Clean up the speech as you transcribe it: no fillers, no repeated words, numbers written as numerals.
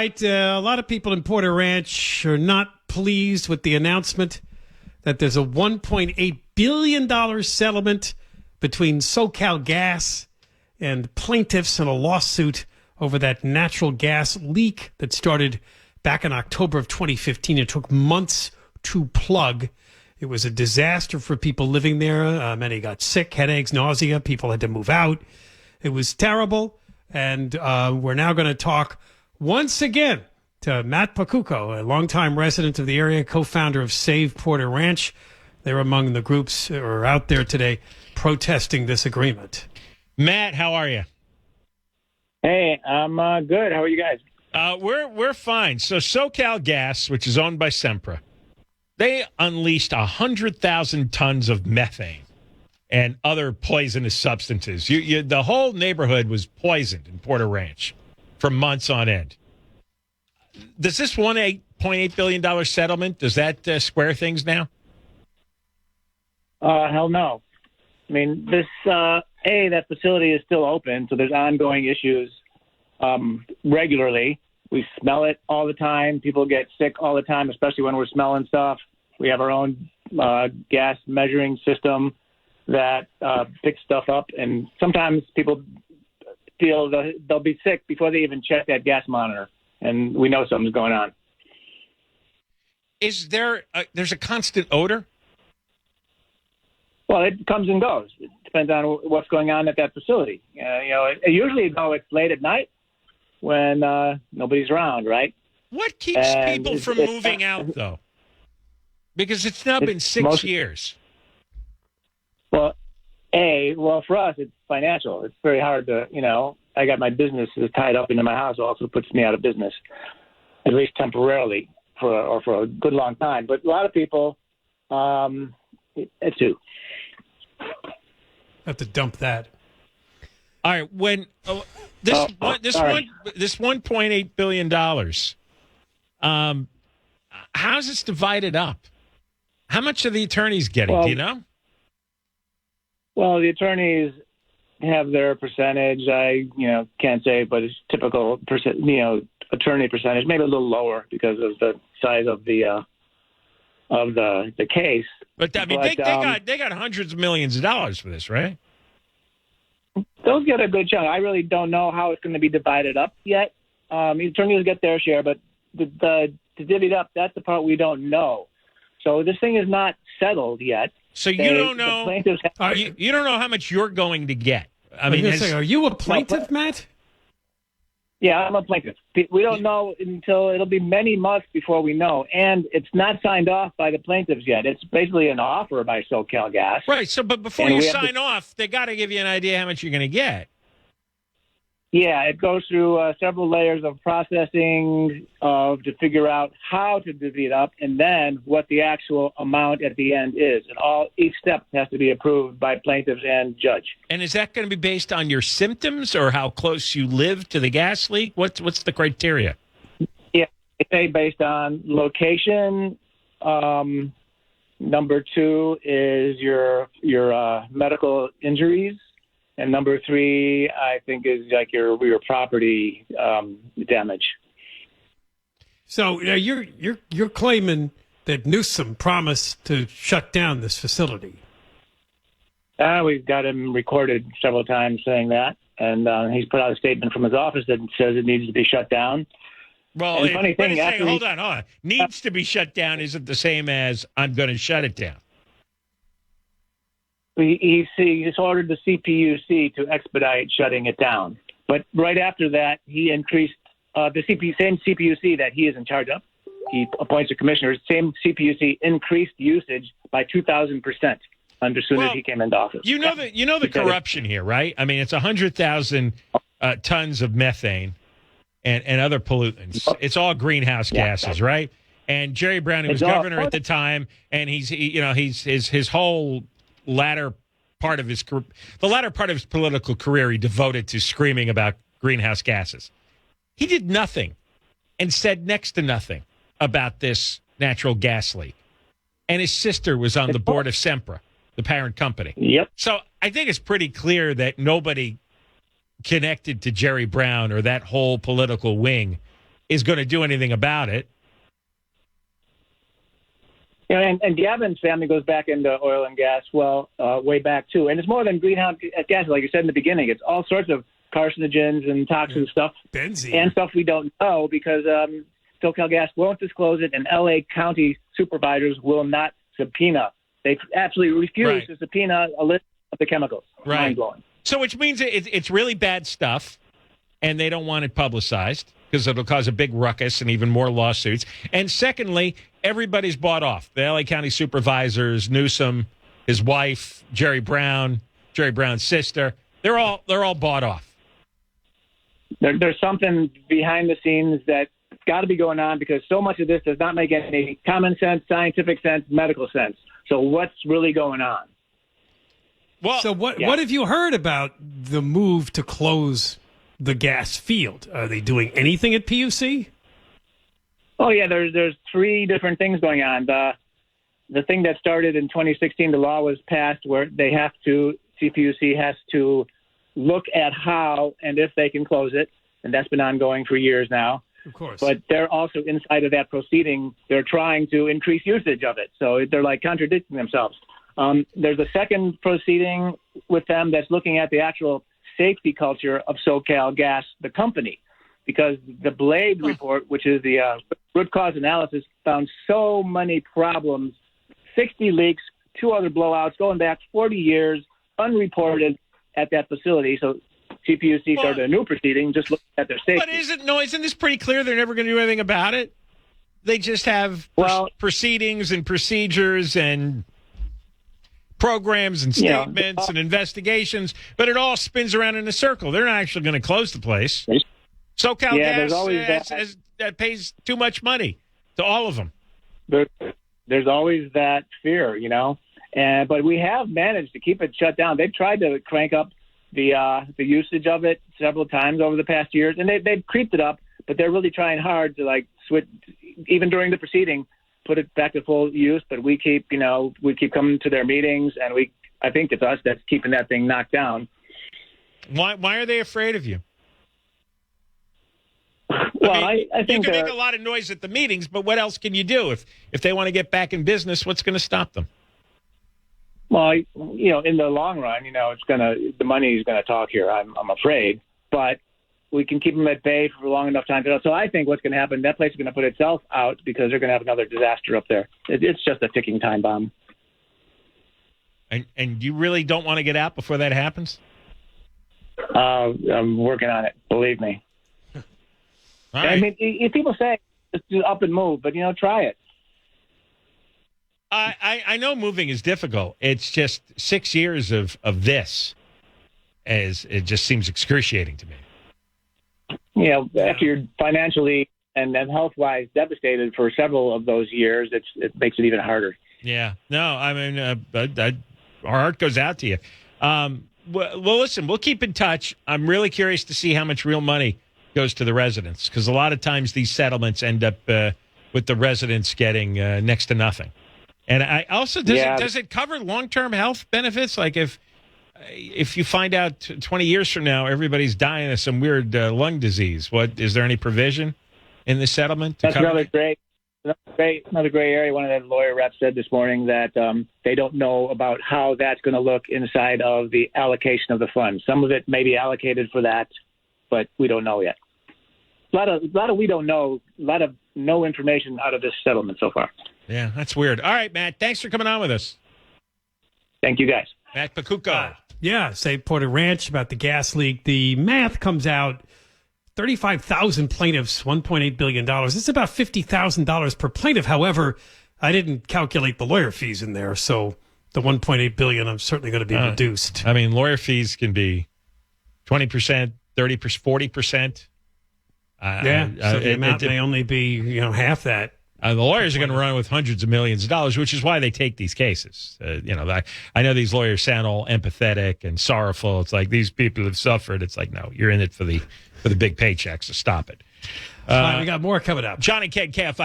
right. A lot of people in Porter Ranch are not pleased with the announcement that there's a $1.8 billion settlement between SoCal Gas and plaintiffs in a lawsuit over that natural gas leak that started back in October of 2015. It took months to plug. It was a disaster for people living there. Many got sick, headaches, nausea. People had to move out. It was terrible. And we're now going to talk once again to Matt Pakucko, a longtime resident of the area, co-founder of Save Porter Ranch. They're among the groups who are out there today protesting this agreement. Matt, how are you? Hey, I'm good. How are you guys? We're fine. So SoCal Gas, which is owned by Sempra, they unleashed 100,000 tons of methane and other poisonous substances. The whole neighborhood was poisoned in Porter Ranch for months on end. Does this $1.8 billion settlement, does that square things now? Hell no. I mean, that facility is still open, so there's ongoing issues regularly. We smell it all the time. People get sick all the time, especially when we're smelling stuff. We have our own gas measuring system that picks stuff up, and sometimes people feel they'll be sick before they even check that gas monitor, and we know something's going on. Is there's a constant odor? Well, it comes and goes. It depends on what's going on at that facility. Usually, though, it's late at night when nobody's around, right? What keeps people from moving out, though? Because it's now been 6 years. Well, for us, it's financial. It's very hard to, I got my business is tied up into my house. It also puts me out of business, at least temporarily for a good long time. But a lot of people, it's too. Have to dump that. All right, when this $1.8 billion, how's this divided up? How much are the attorneys getting? Do you know? Well, the attorneys have their percentage. I can't say, but it's typical attorney percentage, maybe a little lower because of the size of the case. But I mean, they got hundreds of millions of dollars for this, right? Those get a good chunk. I really don't know how it's going to be divided up yet. The attorneys get their share, but to divvy it up, that's the part we don't know. So this thing is not settled yet. So you don't know. You don't know how much you're going to get. I mean, are you a plaintiff, Matt? Yeah, I'm a plaintiff. We don't know until it'll be many months before we know. And it's not signed off by the plaintiffs yet. It's basically an offer by SoCal Gas. Right. So, but before you sign off, they got to give you an idea how much you're going to get. Yeah, it goes through several layers of processing to figure out how to divvy it up and then what the actual amount at the end is. And each step has to be approved by plaintiffs and judge. And is that going to be based on your symptoms or how close you live to the gas leak? What's the criteria? Yeah, it's based on location. Number 2 is your medical injuries. And number 3, I think, is like your property damage. So you're claiming that Newsom promised to shut down this facility. We've got him recorded several times saying that, and he's put out a statement from his office that says it needs to be shut down. Well, funny thing, hold on. Needs to be shut down isn't the same as I'm going to shut it down. He's ordered the CPUC to expedite shutting it down. But right after that, he increased the same CPUC that he is in charge of. He appoints a commissioner. Same CPUC increased usage by 2,000% as soon as he came into office. You know the corruption here, right? I mean, it's 100,000 tons of methane and other pollutants. It's all greenhouse gases, right? And Jerry Brown, who was governor at the time, and his whole latter part of his political career he devoted to screaming about greenhouse gases. He did nothing and said next to nothing about this natural gas leak. And his sister was on the board of Sempra, the parent company. Yep. So I think it's pretty clear that nobody connected to Jerry Brown or that whole political wing is going to do anything about it. Yeah, and Gavin's family goes back into oil and gas, way back too. And it's more than greenhouse gases, like you said in the beginning. It's all sorts of carcinogens and toxic stuff. Benzene. And stuff we don't know because SoCalGas won't disclose it, and L.A. County supervisors will not subpoena. They absolutely refuse to subpoena a list of the chemicals. Right. Mind-blowing. So which means it's really bad stuff, and they don't want it publicized because it'll cause a big ruckus and even more lawsuits. And secondly, everybody's bought off. The L.A. County supervisors, Newsom, his wife, Jerry Brown's sister, they're all bought off. There's something behind the scenes that's got to be going on because so much of this does not make any common sense, scientific sense, medical sense. So what's really going on? Well, so what have you heard about the move to close the gas field? Are they doing anything at PUC? Oh yeah, there's three different things going on. The thing that started in 2016, the law was passed where CPUC has to look at how and if they can close it, and that's been ongoing for years now. Of course. But they're also inside of that proceeding, they're trying to increase usage of it. So they're like contradicting themselves. There's a second proceeding with them that's looking at the actual safety culture of SoCalGas, the company, because the Blade report, which is the root cause analysis, found so many problems, 60 leaks, 2 other blowouts going back 40 years, unreported at that facility. So CPUC started a new proceeding just looking at their safety. But isn't this pretty clear they're never going to do anything about it? They just have proceedings and procedures and programs and statements and investigations, but it all spins around in a circle. They're not actually going to close the place. SoCalGas that pays too much money to all of them. There's always that fear, but we have managed to keep it shut down. They've tried to crank up the usage of it several times over the past years, and they've creeped it up, but they're really trying hard to switch, even during the proceeding, put it back to full use. But we keep coming to their meetings, and I think it's us that's keeping that thing knocked down. Why are they afraid of you? Well, I think you can make a lot of noise at the meetings, but what else can you do if they want to get back in business? What's going to stop them? Well, in the long run, the money is going to talk here. I'm afraid, but we can keep them at bay for a long enough time. So I think what's going to happen, that place is going to put itself out because they're going to have another disaster up there. It's just a ticking time bomb. And you really don't want to get out before that happens? I'm working on it. Believe me. All right. I mean, if people say just up and move, but try it. I know moving is difficult. It's just 6 years of this, as it just seems excruciating to me. After you're financially and health-wise devastated for several of those years, it makes it even harder. Yeah. No, I mean, our heart goes out to you. Well, listen, we'll keep in touch. I'm really curious to see how much real money goes to the residents, because a lot of times these settlements end up with the residents getting next to nothing. And I also does it cover long-term health benefits? Like if you find out 20 years from now everybody's dying of some weird lung disease, is there any provision in the settlement? That's another great area. One of the lawyer reps said this morning that they don't know about how that's going to look inside of the allocation of the funds. Some of it may be allocated for that, but we don't know yet. A lot of we don't know. A lot of no information out of this settlement so far. Yeah, that's weird. All right, Matt. Thanks for coming on with us. Thank you, guys. Matt Pakucko. Say Porter Ranch about the gas leak. The math comes out 35,000 plaintiffs, $1.8 billion. It's about $50,000 per plaintiff. However, I didn't calculate the lawyer fees in there, so the $1.8 billion I'm certainly going to be reduced. I mean, lawyer fees can be 20%, 30%, 40%. So the amount may only be half that. The lawyers are going to run with hundreds of millions of dollars, which is why they take these cases. I know these lawyers sound all empathetic and sorrowful. It's like these people have suffered. It's like, no, you're in it for the big paychecks, so stop it. We got more coming up. John and Ken, KFI.